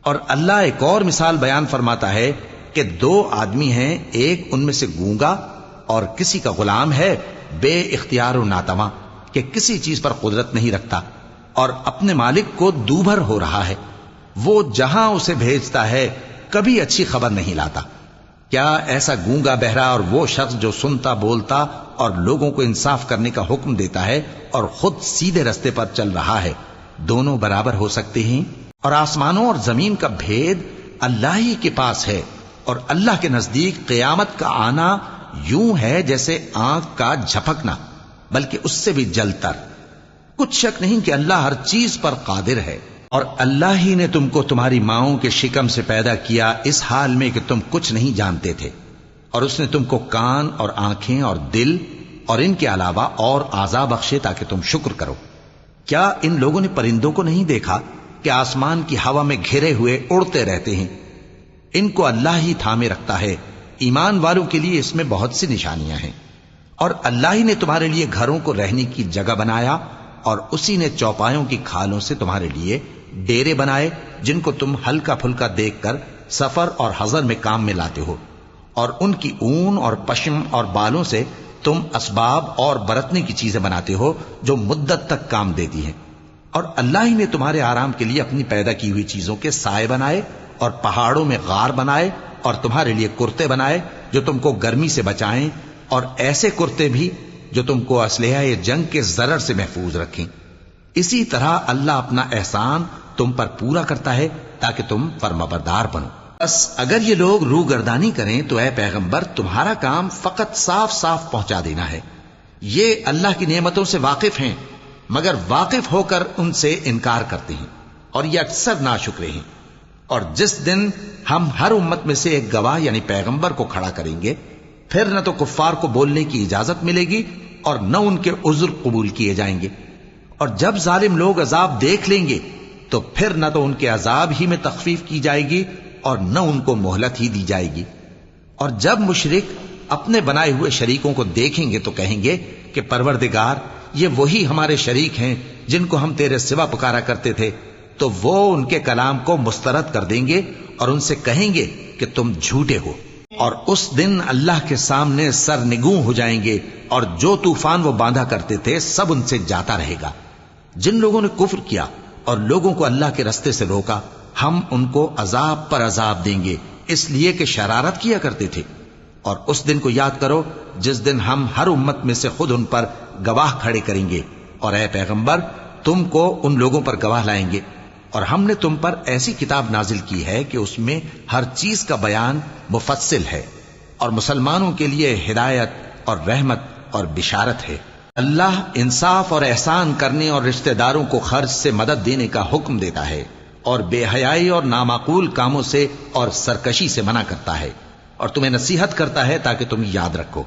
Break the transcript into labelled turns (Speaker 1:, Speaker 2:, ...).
Speaker 1: اور اللہ ایک اور مثال بیان فرماتا ہے کہ دو آدمی ہیں، ایک ان میں سے گونگا اور کسی کا غلام ہے بے اختیار و ناتواں کہ کسی چیز پر قدرت نہیں رکھتا اور اپنے مالک کو دوبھر ہو رہا ہے، وہ جہاں اسے بھیجتا ہے کبھی اچھی خبر نہیں لاتا۔ کیا ایسا گونگا بہرا اور وہ شخص جو سنتا بولتا اور لوگوں کو انصاف کرنے کا حکم دیتا ہے اور خود سیدھے رستے پر چل رہا ہے، دونوں برابر ہو سکتے ہیں؟ اور آسمانوں اور زمین کا بھید اللہ ہی کے پاس ہے، اور اللہ کے نزدیک قیامت کا آنا یوں ہے جیسے آنکھ کا جھپکنا، بلکہ اس سے بھی جلتر۔ کچھ شک نہیں کہ اللہ ہر چیز پر قادر ہے، اور اللہ ہی نے تم کو تمہاری ماؤں کے شکم سے پیدا کیا اس حال میں کہ تم کچھ نہیں جانتے تھے، اور اس نے تم کو کان اور آنکھیں اور دل اور ان کے علاوہ اور اعضاء بخشے تاکہ تم شکر کرو۔ کیا ان لوگوں نے پرندوں کو نہیں دیکھا کہ آسمان کی ہوا میں گھرے ہوئے اڑتے رہتے ہیں؟ ان کو اللہ ہی تھامے رکھتا ہے۔ ایمان والوں کے لیے اس میں بہت سی نشانیاں ہیں۔ اور اللہ ہی نے تمہارے لیے گھروں کو رہنے کی جگہ بنایا، اور اسی نے چوپایوں کی کھالوں سے تمہارے لیے ڈیرے بنائے جن کو تم ہلکا پھلکا دیکھ کر سفر اور حضر میں کام میں لاتے ہو، اور ان کی اون اور پشم اور بالوں سے تم اسباب اور برتنے کی چیزیں بناتے ہو جو مدت تک کام دیتی ہیں۔ اور اللہ ہی نے تمہارے آرام کے لیے اپنی پیدا کی ہوئی چیزوں کے سائے بنائے اور پہاڑوں میں غار بنائے، اور تمہارے لیے کرتے بنائے جو تم کو گرمی سے بچائیں، اور ایسے کرتے بھی جو تم کو اسلحہ جنگ کے ضرر سے محفوظ رکھیں۔ اسی طرح اللہ اپنا احسان تم پر پورا کرتا ہے تاکہ تم فرمانبردار بنو۔ بس اگر یہ لوگ روگردانی کریں تو اے پیغمبر تمہارا کام فقط صاف صاف پہنچا دینا ہے۔ یہ اللہ کی نعمتوں سے واقف ہیں، مگر واقف ہو کر ان سے انکار کرتے ہیں، اور یہ اکثر ناشکرے ہیں۔ اور جس دن ہم ہر امت میں سے ایک گواہ یعنی پیغمبر کو کھڑا کریں گے، پھر نہ تو کفار کو بولنے کی اجازت ملے گی اور نہ ان کے عذر قبول کیے جائیں گے۔ اور جب ظالم لوگ عذاب دیکھ لیں گے تو پھر نہ تو ان کے عذاب ہی میں تخفیف کی جائے گی اور نہ ان کو مہلت ہی دی جائے گی۔ اور جب مشرک اپنے بنائے ہوئے شریکوں کو دیکھیں گے تو کہیں گے کہ پروردگار، یہ وہی ہمارے شریک ہیں جن کو ہم تیرے سوا پکارا کرتے تھے، تو وہ ان کے کلام کو مسترد کر دیں گے اور ان سے کہیں گے کہ تم جھوٹے ہو۔ اور اس دن اللہ کے سامنے سرنگوں ہو جائیں گے، اور جو طوفان وہ باندھا کرتے تھے سب ان سے جاتا رہے گا۔ جن لوگوں نے کفر کیا اور لوگوں کو اللہ کے رستے سے روکا، ہم ان کو عذاب پر عذاب دیں گے، اس لیے کہ شرارت کیا کرتے تھے۔ اور اس دن کو یاد کرو جس دن ہم ہر امت میں سے خود ان پر گواہ کھڑے کریں گے، اور اے پیغمبر تم کو ان لوگوں پر گواہ لائیں گے۔ اور ہم نے تم پر ایسی کتاب نازل کی ہے کہ اس میں ہر چیز کا بیان مفصل ہے، اور مسلمانوں کے لیے ہدایت اور رحمت اور بشارت ہے۔ اللہ انصاف اور احسان کرنے اور رشتہ داروں کو خرچ سے مدد دینے کا حکم دیتا ہے، اور بے حیائی اور نامعقول کاموں سے اور سرکشی سے منع کرتا ہے، اور تمہیں نصیحت کرتا ہے تاکہ تم یاد رکھو۔